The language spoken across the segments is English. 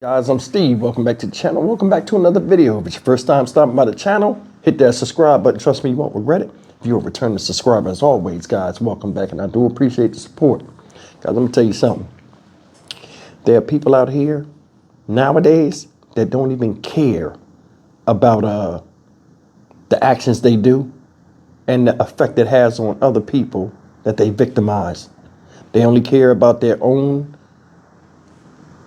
Guys, I'm Steve. Welcome back to the channel. Welcome back to another video. If it's your first time stopping by the channel, hit that subscribe button. Trust me, you won't regret it. If you're a returning subscriber, as always, guys, welcome back, and I do appreciate the support. Guys, let me tell you something. There are people out here nowadays that don't even care about the actions they do and the effect it has on other people that they victimize. They only care about their own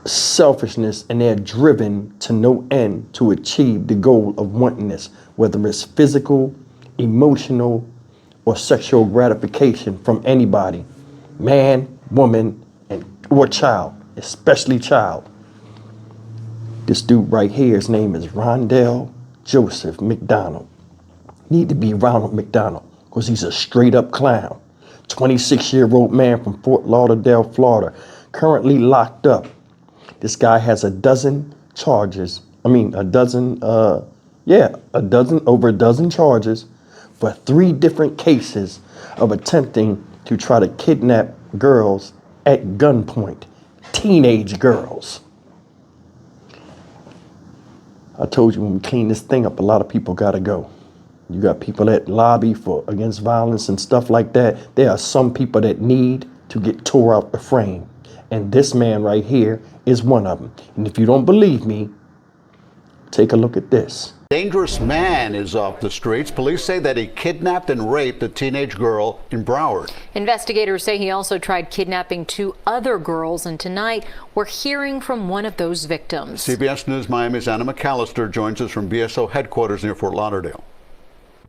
selfishness, and they're driven to no end to achieve the goal of wantonness, whether it's physical, emotional, or sexual gratification from anybody, man, woman, or child, especially child. This dude right here, his name is Rondell Joseph McDonald. Need to be Ronald McDonald because he's a straight up clown. 26-year-old man from Fort Lauderdale, Florida, currently locked up. This guy has over a dozen charges for 3 different cases of attempting to try to kidnap girls at gunpoint, teenage girls. I told you when we clean this thing up, a lot of people gotta go. You got people that lobby against violence and stuff like that. There are some people that need to get tore out the frame. And this man right here is one of them. And if you don't believe me, take a look at this. Dangerous man is off the streets. Police say that he kidnapped and raped a teenage girl in Broward. Investigators say he also tried kidnapping 2 other girls, and tonight we're hearing from one of those victims. CBS News Miami's Anna McAllister joins us from BSO headquarters near Fort Lauderdale.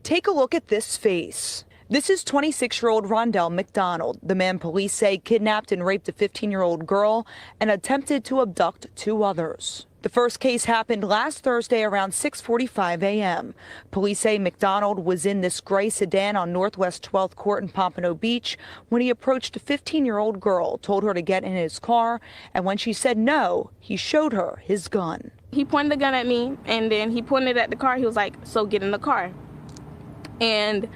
Take a look at this face. This is 26-year-old Rondell McDonald, the man police say kidnapped and raped a 15-year-old girl and attempted to abduct 2 others. The first case happened last Thursday around 6:45 a.m. Police say McDonald was in this gray sedan on Northwest 12th Court in Pompano Beach when he approached a 15-year-old girl, told her to get in his car, and when she said no, he showed her his gun. He pointed the gun at me, and then he pointed at the car. He was like, "So get in the car." And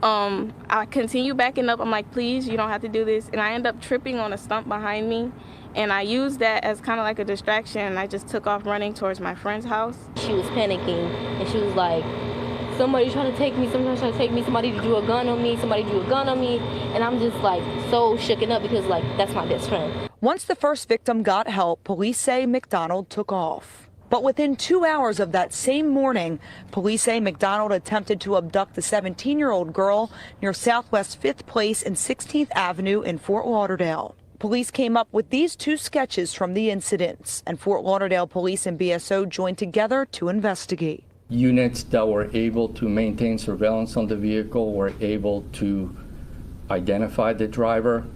I continue backing up. I'm like, please, you don't have to do this. And I end up tripping on a stump behind me. And I used that as kind of like a distraction. I just took off running towards my friend's house. She was panicking and she was like, somebody's trying to take me, somebody's trying to take me, somebody drew a gun on me, somebody drew a gun on me. And I'm just like so shooken up because like that's my best friend. Once the first victim got help, police say McDonald took off. But within 2 hours of that same morning, police say McDonald attempted to abduct the 17-year-old girl near Southwest 5th Place and 16th Avenue in Fort Lauderdale. Police came up with these 2 sketches from the incidents, and Fort Lauderdale police and BSO joined together to investigate. Units that were able to maintain surveillance on the vehicle were able to identify the driver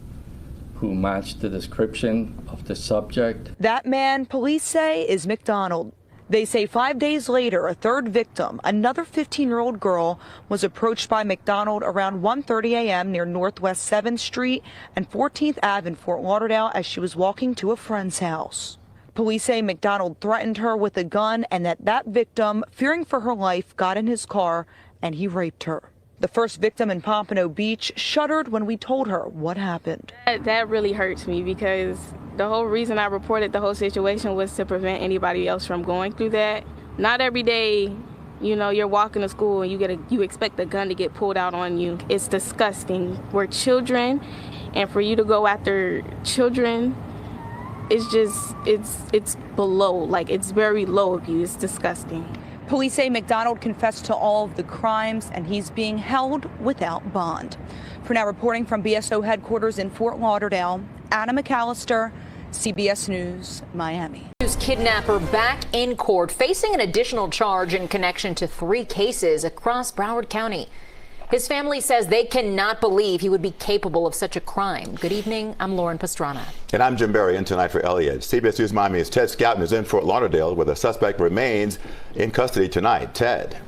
who matched the description of the subject. That man, police say, is McDonald. They say 5 days later, a 3rd victim, another 15-year-old girl, was approached by McDonald around 1:30 a.m. near Northwest 7th Street and 14th Ave in Fort Lauderdale as she was walking to a friend's house. Police say McDonald threatened her with a gun and that victim, fearing for her life, got in his car and he raped her. The first victim in Pompano Beach shuddered when we told her what happened. That really hurts me because the whole reason I reported the whole situation was to prevent anybody else from going through that. Not every day, you know, you're walking to school and you expect a gun to get pulled out on you. It's disgusting. We're children, and for you to go after children, it's below, like it's very low of you. It's disgusting. Police say McDonald confessed to all of the crimes and he's being held without bond. For now, reporting from BSO headquarters in Fort Lauderdale, Anna McAllister, CBS News, Miami. Kidnapper back in court, facing an additional charge in connection to 3 cases across Broward County. His family says they cannot believe he would be capable of such a crime. Good evening, I'm Lauren Pastrana. And I'm Jim Berry, in tonight for Elliott. CBS News Miami's Ted Scouten is in Fort Lauderdale, where the suspect remains in custody tonight. Ted.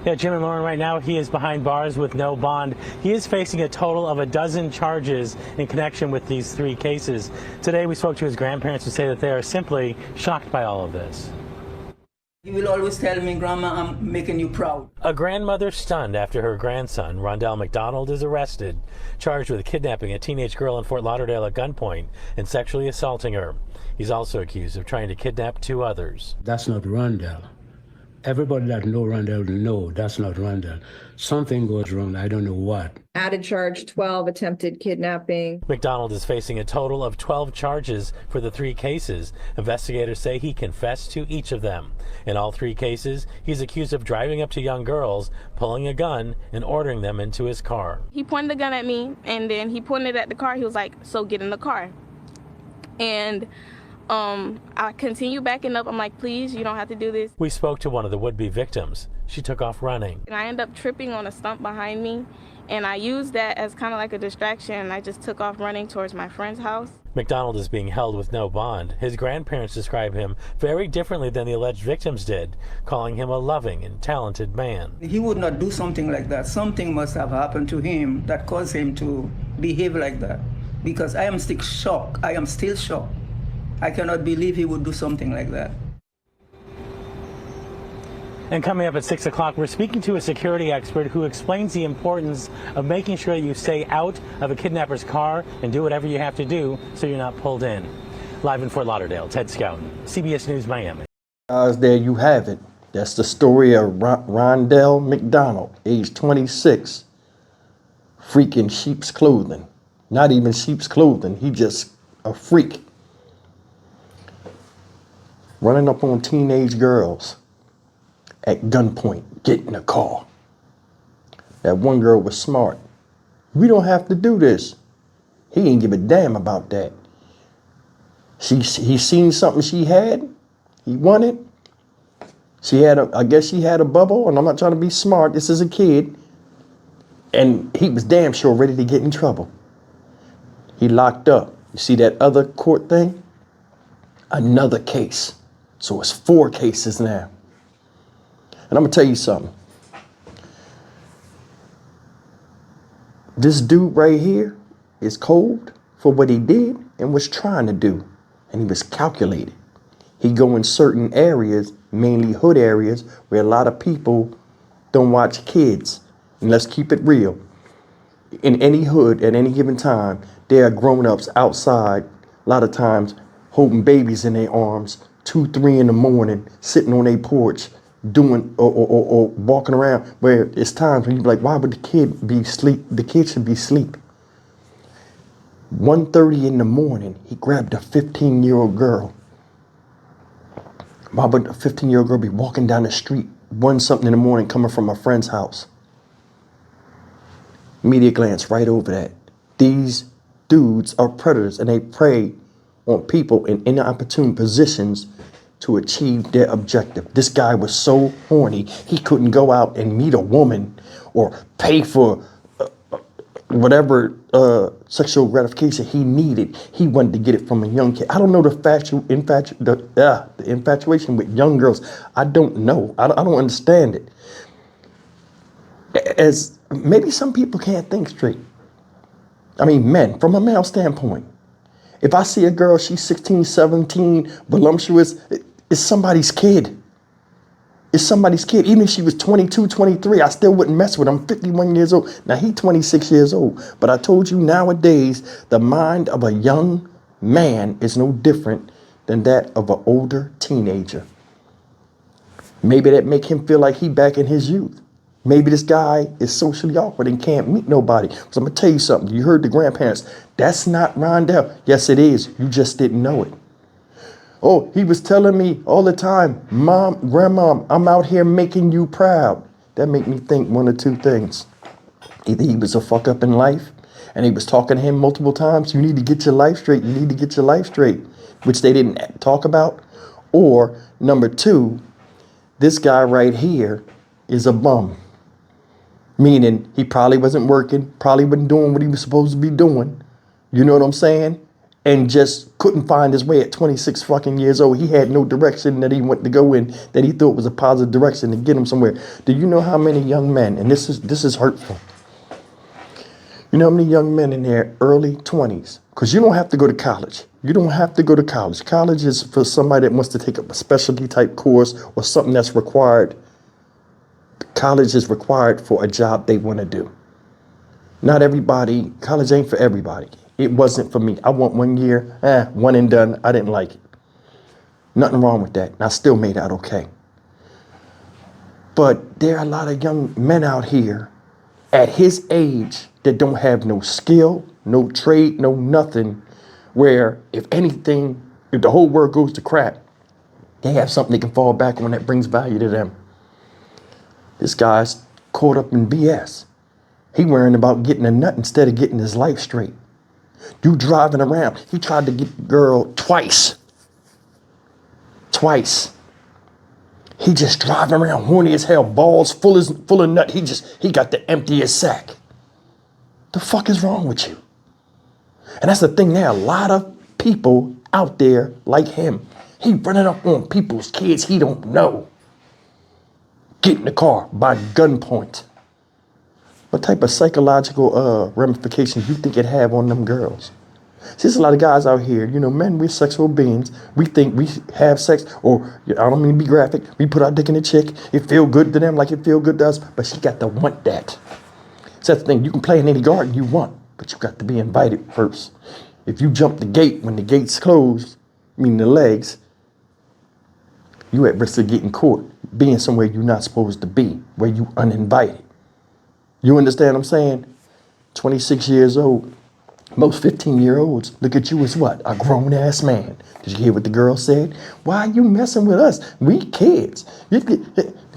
Yeah, Jim and Lauren, right now he is behind bars with no bond. He is facing a total of 12 charges in connection with these 3 cases. Today we spoke to his grandparents who say that they are simply shocked by all of this. He will always tell me, Grandma, I'm making you proud. A grandmother stunned after her grandson, Rondell McDonald, is arrested, charged with kidnapping a teenage girl in Fort Lauderdale at gunpoint and sexually assaulting her. He's also accused of trying to kidnap 2 others. That's not Rondell. Everybody that know Rondell know that's not Rondell. Something goes wrong. I don't know what. Added charge 12, attempted kidnapping. McDonald is facing a total of 12 charges for the 3 cases. Investigators say he confessed to each of them. In all 3 cases, he's accused of driving up to young girls, pulling a gun, and ordering them into his car. He pointed the gun at me, and then he pointed at the car. He was like, so get in the car. And I continue backing up. I'm like, please, you don't have to do this. We spoke to one of the would-be victims. She took off running. And I ended up tripping on a stump behind me, and I used that as kind of like a distraction, and I just took off running towards my friend's house. McDonald is being held with no bond. His grandparents describe him very differently than the alleged victims did, calling him a loving and talented man. He would not do something like that. Something must have happened to him that caused him to behave like that. Because I am still shocked. I am still shocked. I cannot believe he would do something like that. And coming up at 6 o'clock, we're speaking to a security expert who explains the importance of making sure you stay out of a kidnapper's car and do whatever you have to do so you're not pulled in. Live in Fort Lauderdale, Ted Scouten, CBS News, Miami. There you have it. That's the story of Rondell McDonald, age 26, freaking sheep's clothing. Not even sheep's clothing, he just a freak. Running up on teenage girls at gunpoint, get in the car. That one girl was smart. We don't have to do this. He didn't give a damn about that. He seen something she had. He wanted. I guess she had a bubble, and I'm not trying to be smart. This is a kid. And he was damn sure ready to get in trouble. He locked up. You see that other court thing? Another case. So it's 4 cases now. And I'm gonna tell you something. This dude right here is cold for what he did and was trying to do. And he was calculated. He go in certain areas, mainly hood areas, where a lot of people don't watch kids. And let's keep it real. In any hood at any given time, there are grown-ups outside, a lot of times holding babies in their arms, 2, 3 in the morning, sitting on a porch, doing or walking around, where it's times when you be like, why would the kid be asleep? The kid should be asleep. 1:30 in the morning, he grabbed a 15-year-old girl. Why would a 15-year-old girl be walking down the street 1-something in the morning coming from a friend's house? Immediate glance right over that. These dudes are predators, and they prey on people in inopportune positions to achieve their objective. This guy was so horny, he couldn't go out and meet a woman or pay for whatever sexual gratification he needed. He wanted to get it from a young kid. I don't know the infatuation with young girls. I don't know. I don't understand it. As maybe some people can't think straight. I mean, men, from a male standpoint. If I see a girl, she's 16, 17, voluptuous, it's somebody's kid. It's somebody's kid. Even if she was 22, 23, I still wouldn't mess with her. I'm 51 years old. Now, he's 26 years old. But I told you nowadays, the mind of a young man is no different than that of an older teenager. Maybe that make him feel like he back in his youth. Maybe this guy is socially awkward and can't meet nobody. So I'm going to tell you something. You heard the grandparents. That's not Rondell. Yes, it is. You just didn't know it. Oh, he was telling me all the time, Mom, Grandma, I'm out here making you proud. That made me think one of 2 things. Either he was a fuck up in life and he was talking to him multiple times. You need to get your life straight. You need to get your life straight, which they didn't talk about. Or number 2, this guy right here is a bum. Meaning he probably wasn't working, probably wasn't doing what he was supposed to be doing. You know what I'm saying? And just couldn't find his way at 26 fucking years old. He had no direction that he wanted to go in that he thought was a positive direction to get him somewhere. Do you know how many young men, and this is hurtful. You know how many young men in their early 20s? Because you don't have to go to college. You don't have to go to college. College is for somebody that wants to take up a specialty type course or something that's required. College is required for a job they want to do. Not everybody, college ain't for everybody. It wasn't for me. I went 1 year, one and done. I didn't like it. Nothing wrong with that. And I still made out okay. But there are a lot of young men out here at his age that don't have no skill, no trade, no nothing, where if anything, if the whole world goes to crap, they have something they can fall back on that brings value to them. This guy's caught up in BS. He worrying about getting a nut instead of getting his life straight. You driving around. He tried to get the girl twice. Twice. He just driving around horny as hell, balls full of nut. He got the emptiest sack. The fuck is wrong with you? And that's the thing, there are a lot of people out there like him. He running up on people's kids he don't know. Get in the car by gunpoint. What type of psychological ramifications you think it have on them girls? See, there's a lot of guys out here, you know, men, we're sexual beings. We think we have sex, or I don't mean to be graphic, we put our dick in a chick. It feel good to them like it feel good to us, but she got to want that. So that's the thing, you can play in any garden you want, but you got to be invited first. If you jump the gate when the gate's closed, meaning the legs, you at risk of getting caught, being somewhere you're not supposed to be, where you uninvited. You understand what I'm saying? 26 years old. Most 15-year-olds look at you as what? A grown-ass man. Did you hear what the girl said? Why are you messing with us? We kids. You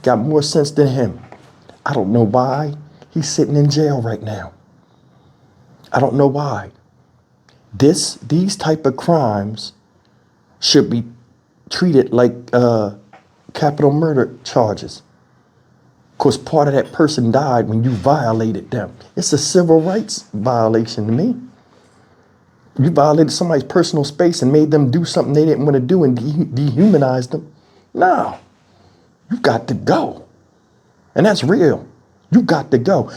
got more sense than him. I don't know why he's sitting in jail right now. I don't know why. These type of crimes should be treated like capital murder charges. Of course, part of that person died when you violated them. It's a civil rights violation to me. You violated somebody's personal space and made them do something they didn't want to do and dehumanized them. No, you got to go. And that's real. You got to go.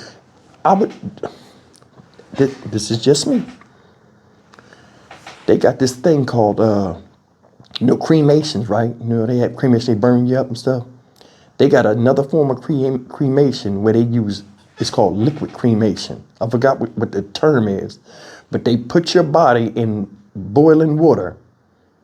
This is just me. They got this thing called, cremations, right? You know, they have cremation, they burn you up and stuff. They got another form of cremation where they use, it's called liquid cremation. I forgot what the term is, but they put your body in boiling water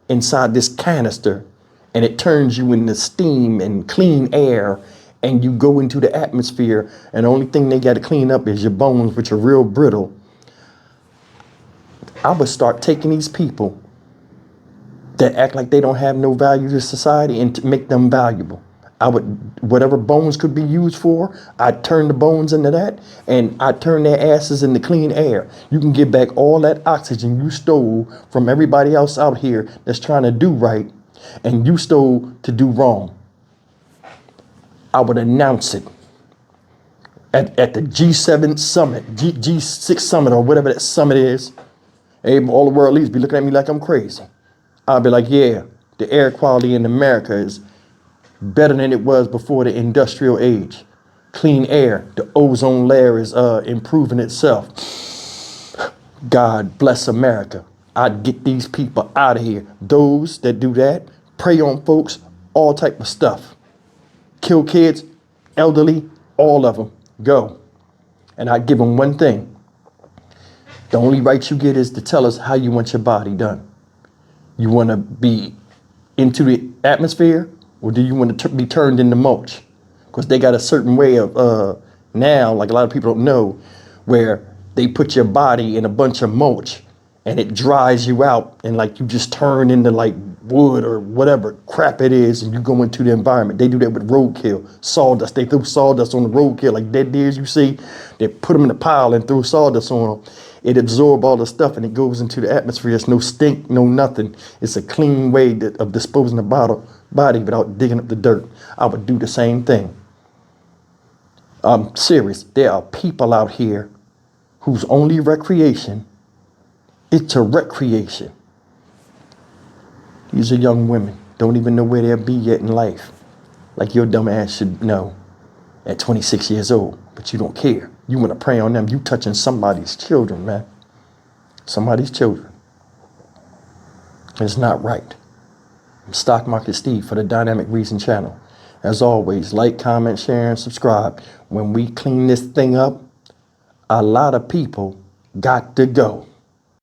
inside this canister, and it turns you into steam and clean air, and you go into the atmosphere, and the only thing they got to clean up is your bones, which are real brittle. I would start taking these people that act like they don't have no value to society and to make them valuable. Whatever bones could be used for, I'd turn the bones into that, and I'd turn their asses into clean air. You can get back all that oxygen you stole from everybody else out here that's trying to do right, and you stole to do wrong. I would announce it at the G7 summit, G6 summit, or whatever that summit is. All the world leaders be looking at me like I'm crazy. I'd be like, yeah, the air quality in America is better than it was before the industrial age. Clean air, the ozone layer is improving itself. God bless America. I'd get these people out of here. Those that do that, prey on folks, all type of stuff. Kill kids, elderly, all of them. Go. And I'd give them one thing. The only right you get is to tell us how you want your body done. You want to be into the atmosphere, or do you want to be turned into mulch? Because they got a certain way of, now, like a lot of people don't know, where they put your body in a bunch of mulch and it dries you out, and like you just turn into like wood or whatever crap it is, and you go into the environment. They do that with roadkill, sawdust. They throw sawdust on the roadkill, like dead deers you see. They put them in a pile and throw sawdust on them. It absorbs all the stuff and it goes into the atmosphere. There's no stink, no nothing. It's a clean way of disposing the body without digging up the dirt. I would do the same thing. I'm serious. There are people out here whose only recreation is to recreation. These are young women, don't even know where they'll be yet in life. Like your dumb ass should know at 26 years old, but you don't care. You want to prey on them. You touching somebody's children, man. Somebody's children. It's not right. I'm Stock Market Steve for the Dynamic Reason channel. As always, like, comment, share, and subscribe. When we clean this thing up, a lot of people got to go.